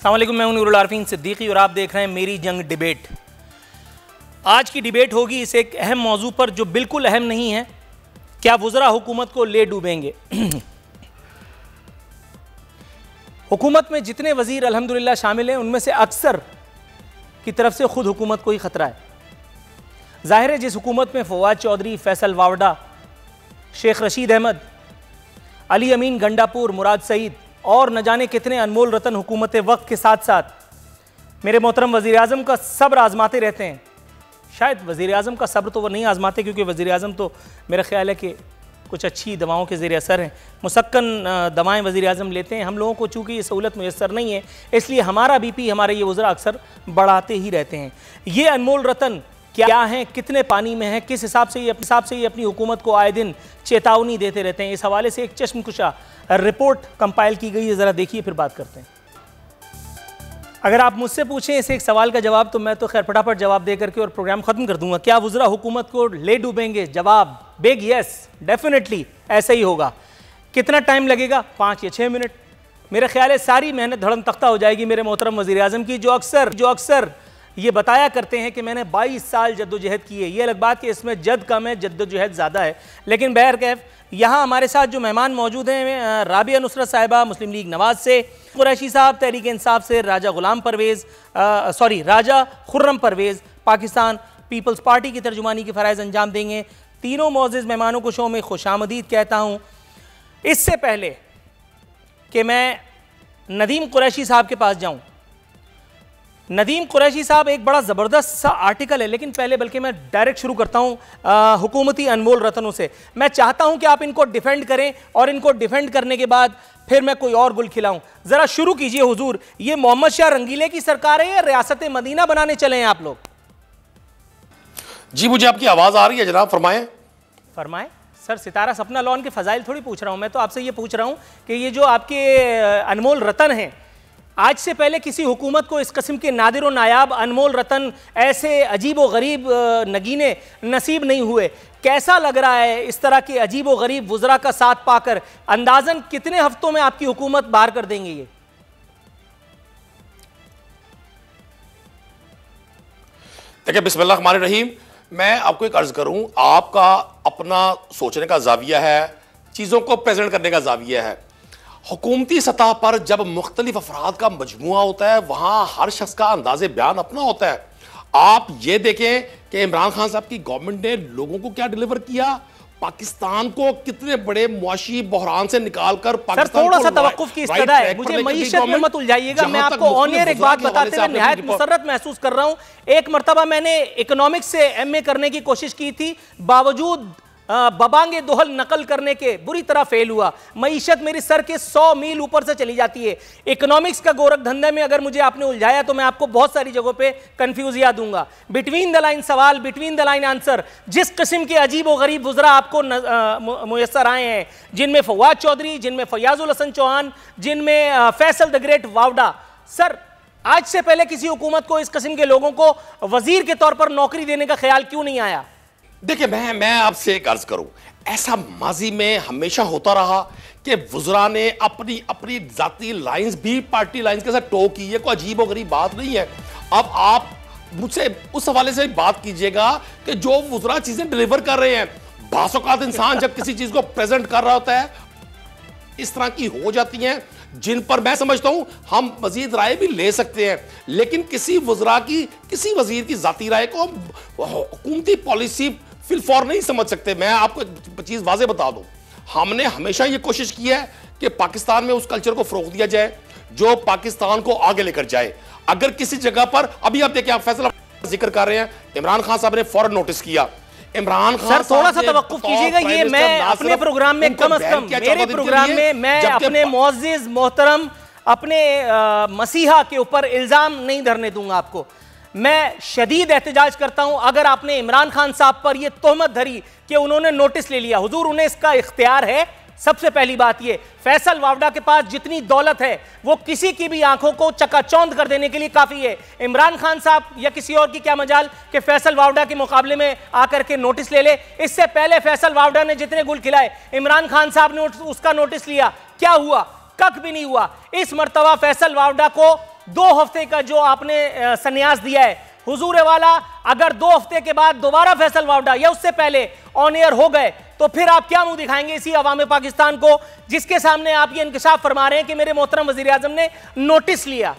अस्सलाम वालेकुम, मैं हूं नूरुल आरफीन सिद्दीकी और आप देख रहे हैं मेरी जंग डिबेट। आज की डिबेट होगी इस एक अहम मौजू पर जो बिल्कुल अहम नहीं है, क्या वुज़रा हुकूमत को ले डूबेंगे। हुकूमत में जितने वज़ीर अल्हम्दुलिल्लाह शामिल हैं उनमें से अक्सर की तरफ से खुद हुकूमत को ही ख़तरा है। ज़ाहिर है जिस हुकूमत में फवाद चौधरी, फैसल वावडा, शेख रशीद अहमद, अली अमीन गंडापुर, मुराद सईद और न जाने कितने अनमोल रतन हुकूमत वक्त के साथ साथ मेरे मोहतरम वज़ीर आज़म का सब्र आजमाते रहते हैं। शायद वज़ीर आज़म का सब्र तो वो नहीं आजमाते क्योंकि वज़ीर आज़म तो मेरा ख्याल है कि कुछ अच्छी दवाओं के ज़ेर असर हैं, मुसक्कन दवाएं वज़ीर आज़म लेते हैं। हम लोगों को चूँकि ये सहूलत मुयस्सर नहीं है, इसलिए हमारा BP हमारे ये वज़रा अक्सर बढ़ाते ही रहते हैं। ये अनमोल रतन क्या हैं, कितने पानी में हैं, किस हिसाब से ये अपनी हुकूमत को आए दिन चेतावनी देते रहते हैं, इस हवाले से एक चश्मकुशा रिपोर्ट कंपाइल की गई है। ज़रा देखिए फिर बात करते हैं। अगर आप मुझसे पूछें इस एक सवाल का जवाब तो मैं तो खैर फटाफट जवाब दे करके और प्रोग्राम ख़त्म कर दूंगा। क्या वुज़रा हुकूमत को ले डूबेंगे? जवाब बिग यस, डेफिनेटली ऐसा ही होगा। कितना टाइम लगेगा? 5 या 6 मिनट। मेरा ख्याल है सारी मेहनत धड़म तख्ता हो जाएगी मेरे मोहतरम वज़ीर आज़म की, जो अक्सर ये बताया करते हैं कि मैंने 22 साल जद्दोजहद की है। ये अलग बात कि इसमें जद कम है, जद्दोजहद ज़्यादा है। लेकिन बहरकैफ यहाँ हमारे साथ जो मेहमान मौजूद हैं, राबिया नुसरत साहिबा मुस्लिम लीग नवाज से, कुरैशी साहब तहरीक इंसाफ से, राजा खुर्रम परवेज़ पाकिस्तान पीपल्स पार्टी की तर्जुमानी की फ़राइज़ अंजाम देंगे। तीनों मोअज़्ज़िज़ मेहमानों को शो में खुशामदीद कहता हूँ। इससे पहले कि मैं नदीम कुरैशी साहब के पास जाऊँ, नदीम कुरैशी साहब एक बड़ा ज़बरदस्त सा आर्टिकल है, लेकिन पहले बल्कि मैं डायरेक्ट शुरू करता हूँ हुकूमती अनमोल रतनों से। मैं चाहता हूँ कि आप इनको डिफेंड करें और इनको डिफेंड करने के बाद फिर मैं कोई और गुल खिलाऊँ। ज़रा शुरू कीजिए हुजूर, ये मोहम्मद शाह रंगीले की सरकार है या रियासत मदीना बनाने चले हैं आप लोग? जी मुझे आपकी आवाज़ आ रही है जनाब, फरमाएं। फरमाएं सर। सितारा सपना लॉन के फ़ज़ाइल थोड़ी पूछ रहा हूँ मैं, तो आपसे ये पूछ रहा हूँ कि ये जो आपके अनमोल रतन हैं, आज से पहले किसी हुकूमत को इस किस्म के नादिर व नायाब अनमोल रतन, ऐसे अजीब व गरीब नगीने नसीब नहीं हुए। कैसा लग रहा है इस तरह के अजीब व गरीब वुज़रा का साथ पाकर? अंदाज़न कितने हफ्तों में आपकी हुकूमत बाहर कर देंगे ये? देखिए, बिस्मिल्लाह रहमान रहीम। मैं आपको एक अर्ज करूं, आपका अपना सोचने का जाविया है, चीज़ों को प्रेजेंट करने का जाविया है। हुकूमती सतह पर जब मुख्तलिफ अफराद का मजमुआ होता है, वहां हर शख्स का अंदाज़े बयान अपना होता है। आप ये देखें कि इमरान खान साहब की गवर्नमेंट ने लोगों को क्या डिलीवर किया, पाकिस्तान को कितने बड़े मुआशी बहरान से निकालकर पाकिस्तान थोड़ा सा तवक्कुफ की इस्तदा है, मुझे मईशत में मत उलझाइएगा। मैं आपको ऑन एयर एक बात बताते हुए निहायत मुसर्रत महसूस कर रहा हूं। एक मरतबा मैंने इकोनॉमिक्स से MA करने की कोशिश की थी, बावजूद बबांगे दोहल नकल करने के बुरी तरह फेल हुआ। मईशत मेरी सर के 100 मील ऊपर से चली जाती है। इकोनॉमिक्स का गोरख धंधे में अगर मुझे आपने उलझाया तो मैं आपको बहुत सारी जगहों पे कंफ्यूजिया दूंगा। बिटवीन द लाइन सवाल, बिटवीन द लाइन आंसर। जिस किस्म के अजीब व गरीब वुज़रा आपको मुयस्सर आए हैं, जिनमें फवाद चौधरी, जिनमें फयाजुल हसन चौहान, जिनमें Faisal the great Vawda, sir आज से पहले किसी हुकूमत को इस किस्म के लोगों को वजीर के तौर पर नौकरी देने का ख्याल क्यों नहीं आया? देखिए, मैं आपसे एक अर्ज करूं, ऐसा माजी में हमेशा होता रहा कि वुज़रा ने अपनी जाती लाइंस भी पार्टी लाइंस के साथ टो की है। कोई अजीब और गरीब बात नहीं है। अब आप मुझसे उस हवाले से बात कीजिएगा कि जो वुज़रा चीजें डिलीवर कर रहे हैं, बास औक़ात इंसान जब किसी चीज को प्रेजेंट कर रहा होता है, इस तरह की हो जाती हैं जिन पर मैं समझता हूं हम मजीद राय भी ले सकते हैं, लेकिन किसी वुज़रा की, किसी वजीर की जाती राय को हुकूमती पॉलिसी फिलफौर नहीं समझ सकते। मैं आपको एक चीज वाज़े बता दूं, हमने हमेशा ये कोशिश की है कि पाकिस्तान में उस कल्चर को फरोग दिया जाए जो पाकिस्तान को आगे लेकर जाए। अगर किसी जगह पर, अभी आप देखिए, आप फैसला जिक्र कर रहे हैं, इमरान खान साहब ने फौरन नोटिस किया। इमरान खान थोड़ा सा तवक्कुफ कीजिएगा। ये मैं अपने प्रोग्राम में कम अज कम, मेरे प्रोग्राम में मैं अपने मुअज़्ज़िज़ मोहतरम, अपने मसीहा के ऊपर इल्जाम नहीं धरने दूंगा आपको। मैं शदीद एहतजाज करता हूं अगर आपने इमरान खान साहब पर यह तोहमत धरी कि उन्होंने नोटिस ले लिया। हुजूर, उन्हें इसका इख्तियार है। सबसे पहली बात यह, फैसल वावडा के पास जितनी दौलत है वो किसी की भी आंखों को चकाचौंध कर देने के लिए काफी है। इमरान खान साहब या किसी और की क्या मजाल कि फैसल वावडा के मुकाबले में आकर के नोटिस ले ले। इससे पहले फैसल वावडा ने जितने गुल खिलाए, इमरान खान साहब ने उसका नोटिस लिया। क्या हुआ? कख भी नहीं हुआ। इस मर्तबा फैसल वावडा को 2 हफ्ते का जो आपने संन्यास दिया है, हुजूर वाला, अगर 2 हफ्ते के बाद दोबारा फैसल वावडा या उससे पहले ऑन एयर हो गए तो फिर आप क्या मुंह दिखाएंगे इसी अवाम पाकिस्तान को, जिसके सामने आप ये इंकशाफ फरमा रहे हैं कि मेरे मोहतरम वजीर आजम ने नोटिस लिया।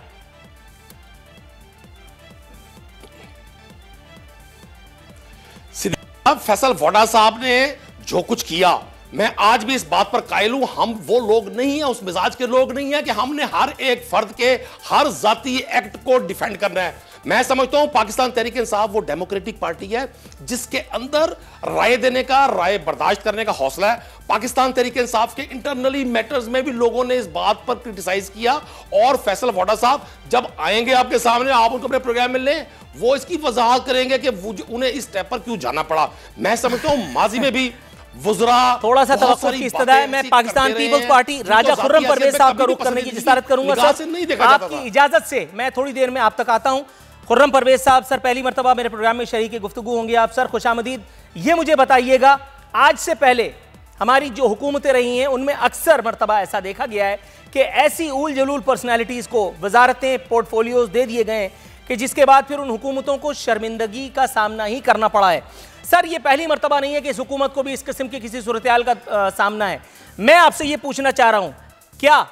फैसल वाडा साहब ने जो कुछ किया, मैं आज भी इस बात पर कायल हूं, हम वो लोग नहीं है, उस मिजाज के लोग नहीं है कि हमने हर एक फर्द के हर जाती एक्ट को डिफेंड करना है। मैं समझता हूं पाकिस्तान तहरीक इंसाफ वो डेमोक्रेटिक पार्टी है जिसके अंदर राय देने का, राय बर्दाश्त करने का हौसला है। पाकिस्तान तहरीक इंसाफ के इंटरनली मैटर्स में भी लोगों ने इस बात पर क्रिटिसाइज किया, और फैसल वाडा साहब जब आएंगे आपके सामने, आप उनको अपने प्रोग्राम में लें, वो इसकी वजाहत करेंगे कि उन्हें इस स्टेप पर क्यों जाना पड़ा। मैं समझता हूं माजी में भी वुज़रा थोड़ा सा तवक्कुफ की इस्तदा है। मैं पाकिस्तान पीपल्स पार्टी राजा खुर्रम परवेज साहब का रुख करने की जिसारत करूंगा। सर आपकी इजाजत से मैं थोड़ी देर में आप तक आता हूं। खुर्रम परवेज साहब, सर पहली मरतबा मेरे प्रोग्राम में शरीक गुफ्तगू होंगे आप। सर खुशामदीद। ये मुझे बताइएगा, आज से पहले हमारी जो हुकूमतें रही हैं उनमें अक्सर मरतबा ऐसा देखा गया है कि ऐसी उल जलूल पर्सनैलिटीज़ को वजारतें, पोर्टफोलियोज दे दिए गए हैं कि जिसके बाद फिर उन हुकूमतों को शर्मिंदगी का सामना ही करना पड़ा है। सर ये पहली मरतबा नहीं है कि इस हुकूमत को भी इस किस्म की किसी सूरत-ए-हाल का सामना है। मैं आपसे ये पूछना चाह रहा हूँ, क्या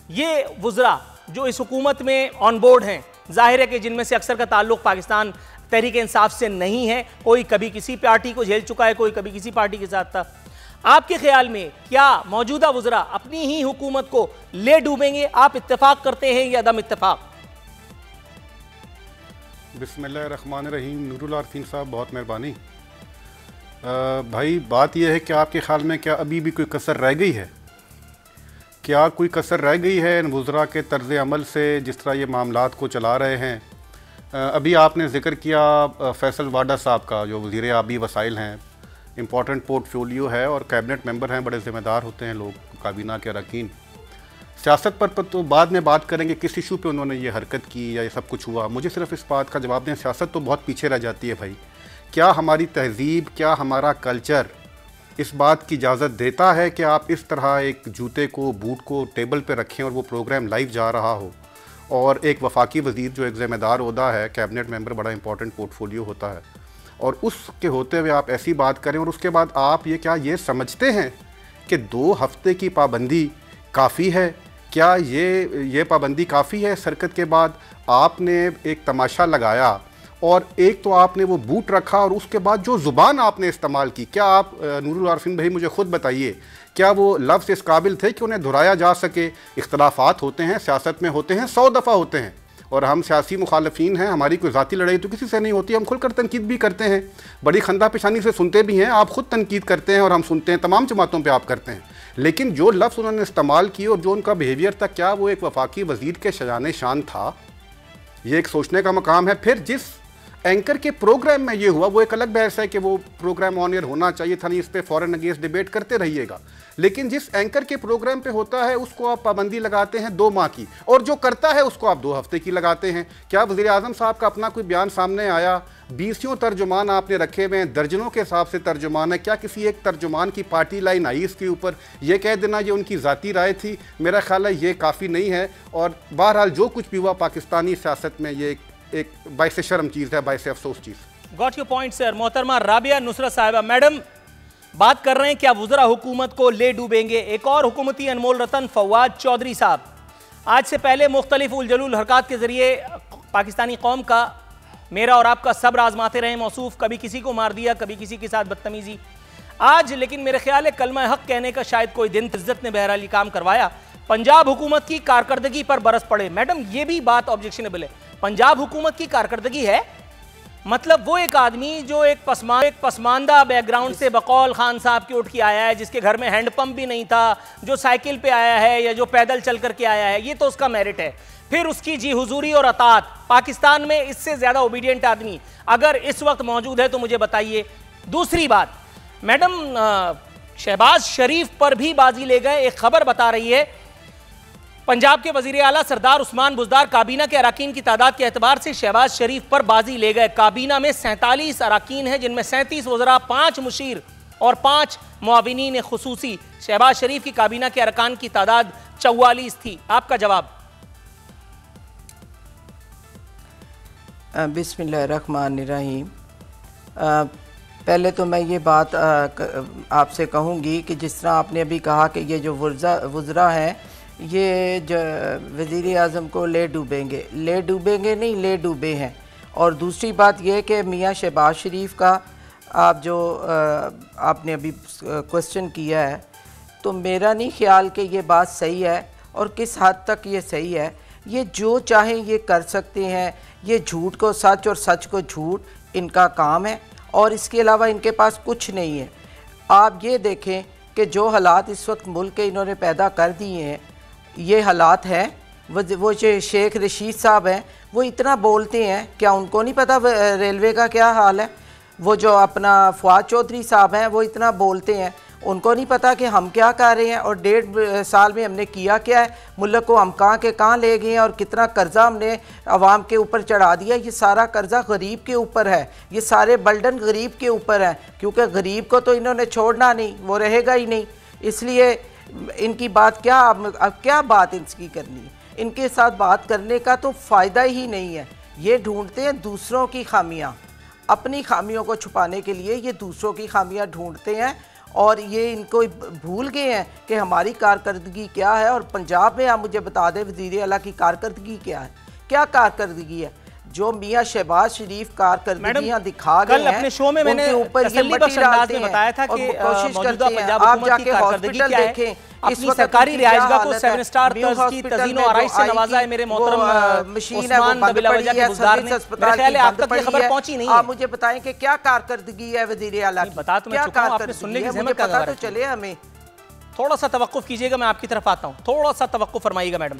ये वुज़रा जो इस हुकूमत में ऑन बोर्ड हैं, जाहिर है कि जिनमें से अक्सर का ताल्लुक पाकिस्तान तहरीक इंसाफ से नहीं है, कोई कभी किसी पार्टी को झेल चुका है, कोई कभी किसी पार्टी के साथ था, आपके ख्याल में क्या मौजूदा वुज़रा अपनी ही हुकूमत को ले डूबेंगे? आप इत्तेफाक करते हैं या अदम इत्तेफाक? बिस्मिल्लाहिर्रहमानिर्रहीम। नूरुल आरफीन साहब बहुत मेहरबानी। भाई बात यह है कि आपके ख्याल में क्या अभी भी कोई कसर रह गई है? क्या कोई कसर रह गई है इन वुज़रा के तर्ज़ अमल से जिस तरह ये मामलात को चला रहे हैं? अभी आपने ज़िक्र किया फैसल वाडा साहब का, जो वज़ीर आबी वसाइल हैं, इम्पॉर्टेंट पोर्टफोलियो है और कैबिनेट मेंबर हैं, बड़े ज़िम्मेदार होते हैं लोग, काबीना के अरकान। सियासत पर तो बाद में बात करेंगे किस इशू पे उन्होंने ये हरकत की या ये सब कुछ हुआ। मुझे सिर्फ इस बात का जवाब दें, सियासत तो बहुत पीछे रह जाती है भाई। क्या हमारी तहज़ीब, क्या हमारा कल्चर इस बात की इजाज़त देता है कि आप इस तरह एक जूते को, बूट को टेबल पे रखें और वो प्रोग्राम लाइव जा रहा हो, और एक वफाकी वज़ीर जो एक ज़िम्मेदार ओहदा है, कैबिनेट मेंबर, बड़ा इंपॉर्टेंट पोर्टफोलियो होता है, और उसके होते हुए आप ऐसी बात करें, और उसके बाद आप ये समझते हैं कि 2 हफ्ते की पाबंदी काफ़ी है? क्या ये पाबंदी काफ़ी है? सरकत के बाद आपने एक तमाशा लगाया और एक तो आपने वो बूट रखा, और उसके बाद जो ज़ुबान आपने इस्तेमाल की, क्या आप नूरुल आरफीन भाई मुझे ख़ुद बताइए, क्या वो लफ्ज़ इस काबिल थे कि उन्हें दोहराया जा सके? इख्तलाफात होते हैं, सियासत में होते हैं, 100 दफ़ा होते हैं, और हम सियासी मुखालफीन हैं, हमारी कोई ज़ाती लड़ाई तो किसी से नहीं होती, हम खुलकर तनकीद भी करते हैं, बड़ी खंदा पेशानी से सुनते भी हैं। आप ख़ुद तनकीद करते हैं और हम सुनते हैं, तमाम जमातों पर आप करते हैं, लेकिन जो लफ्ज़ उन्होंने इस्तेमाल किए और जो उनका बिहेवियर था, क्या वो एक वफाकी वज़ीर के शजान शान था? ये एक सोचने का मकाम है। फिर जिस एंकर के प्रोग्राम में ये हुआ, वो एक अलग बहस है कि वो प्रोग्राम ऑन एयर होना चाहिए था, नहीं, इस पर फॉरेन अगेंस्ट डिबेट करते रहिएगा, लेकिन जिस एंकर के प्रोग्राम पे होता है उसको आप पाबंदी लगाते हैं 2 माह की, और जो करता है उसको आप 2 हफ्ते की लगाते हैं। क्या वज़ीर आज़म साहब का अपना कोई बयान सामने आया? 20 तर्जुमान आपने रखे हुए हैं, दर्जनों के हिसाब से तर्जुमान है, क्या किसी एक तर्जुमान की पार्टी लाइन आई इसके ऊपर? ये कह देना ये उनकी ज़ाती राय थी, मेरा ख्याल है ये काफ़ी नहीं है। और बहरहाल जो कुछ भी हुआ पाकिस्तानी सियासत में, ये एक बाइस शर्म चीज़ है, बाइस अफसोस चीज़। Got your point sir. मोहतरमा राबिया नुसरत साहिबा, मैडम बात कर रहे हैं क्या वुज़रा हुकूमत को ले डूबेंगे? एक और हुकूमती अनमोल रतन फवाद चौधरी साहब आज से पहले मुख्तलिफ उल जलूल हरकत के ज़रिए पाकिस्तानी कौम का, मेरा और आपका सब्र आजमाते रहे मौसूफ, कभी किसी को मार दिया, कभी किसी के साथ बदतमीजी। आज लेकिन मेरे ख्याल है कलमा हक कहने का शायद कोई दिन इज्जत ने बहरहाल ये काम करवाया, पंजाब हुकूमत की कारकर्दगी पर बरस पड़े। मैडम ये भी बात ऑब्जेक्शनेबल है, पंजाब हुकूमत की कारकर्दगी है मतलब वो एक आदमी जो एक पसमानदा बैकग्राउंड से बकौल खान साहब की उठ के आया है, जिसके घर में हैंडपंप भी नहीं था, जो साइकिल पे आया है या जो पैदल चल करके आया है, ये तो उसका मेरिट है। फिर उसकी जी हुजूरी और अतात, पाकिस्तान में इससे ज्यादा ओबीडियंट आदमी अगर इस वक्त मौजूद है तो मुझे बताइए। दूसरी बात, मैडम शहबाज शरीफ पर भी बाजी ले गए। एक खबर बता रही है पंजाब के वजीर आला सरदार उस्मान बुज़दार काबीना के अराकीन की तादाद के एतबार से शहबाज शरीफ पर बाजी ले गए। काबीना में 47 अराकीन हैं, जिनमें 37 वज़रा, 5 मुशीर और 5 मुआविनीन खुसूसी। शहबाज शरीफ की काबीना के अरकान की तादाद 44 थी। आपका जवाब। बिस्मिल्लाहिर्रहमानिर्रहीम। पहले तो मैं ये बात आपसे कहूँगी कि जिस तरह आपने अभी कहा कि ये जो वज़रा हैं ये जो वज़ीर आज़म को ले डूबेंगे नहीं, ले डूबे हैं। और दूसरी बात यह कि मियाँ शहबाज शरीफ का आप जो आपने अभी क्वेश्चन किया है, तो मेरा नहीं ख्याल कि ये बात सही है। और किस हद तक ये सही है, ये जो चाहें ये कर सकते हैं। ये झूठ को सच और सच को झूठ इनका काम है, और इसके अलावा इनके पास कुछ नहीं है। आप ये देखें कि जो हालात इस वक्त मुल्क के इन्होंने पैदा कर दिए हैं, ये हालात हैं। वो जो शेख रशीद साहब हैं वो इतना बोलते हैं, क्या उनको नहीं पता रेलवे का क्या हाल है? वो जो अपना फवाद चौधरी साहब हैं वो इतना बोलते हैं, उनको नहीं पता कि हम क्या कर रहे हैं और 1.5 साल में हमने किया क्या है, मुल्क को हम कहाँ के कहाँ ले गए हैं और कितना कर्जा हमने आवाम के ऊपर चढ़ा दिया। ये सारा कर्जा गरीब के ऊपर है, ये सारे बर्डन गरीब के ऊपर है, क्योंकि गरीब को तो इन्होंने छोड़ना नहीं, वो रहेगा ही नहीं। इसलिए इनकी बात क्या, अब क्या बात इनकी करनी है? इनके साथ बात करने का तो फ़ायदा ही नहीं है। ये ढूंढते हैं दूसरों की खामियां, अपनी खामियों को छुपाने के लिए ये दूसरों की खामियां ढूंढते हैं, और ये इनको भूल गए हैं कि हमारी कारकर्दगी क्या है। और पंजाब में आप मुझे बता दें वज़ीर आला की कारकर्दगी क्या है? क्या कारकर्दगी है? जो मियाँ शहबाज शरीफ कारकर्दगियां दिखा गए हैं, अपने शो में मैंने ऊपर ये मट्टी डालते हैं, बताया था कि कोशिश करते हैं। पंजाब आप हुकूमत की जाके हॉस्पिटल देखें, अपनी सरकारी रिहाइशगाह को 7 स्टार तर्ज की तज़ीन और आराइश से नवाजा है मेरे मोहतरम उस्मान नबीला वजह के गुज़दार ने। मेरे ख्याल है आप तक ये खबर पहुंची नहीं है। आप मुझे बताएं कि क्या कारकर्दगी है वज़ीर आला की? बता तो मैं चुका हूं, आपने सुनने की ज़हमत का पता तो चले हमें। थोड़ा सा तवक्कुफ कीजिएगा, मैं आपकी तरफ आता हूं। थोड़ा सा तवक्कुफ फरमाइएगा मैडम।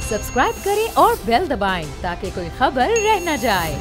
सब्सक्राइब करें और बेल दबाएं ताकि कोई खबर रह न जाए।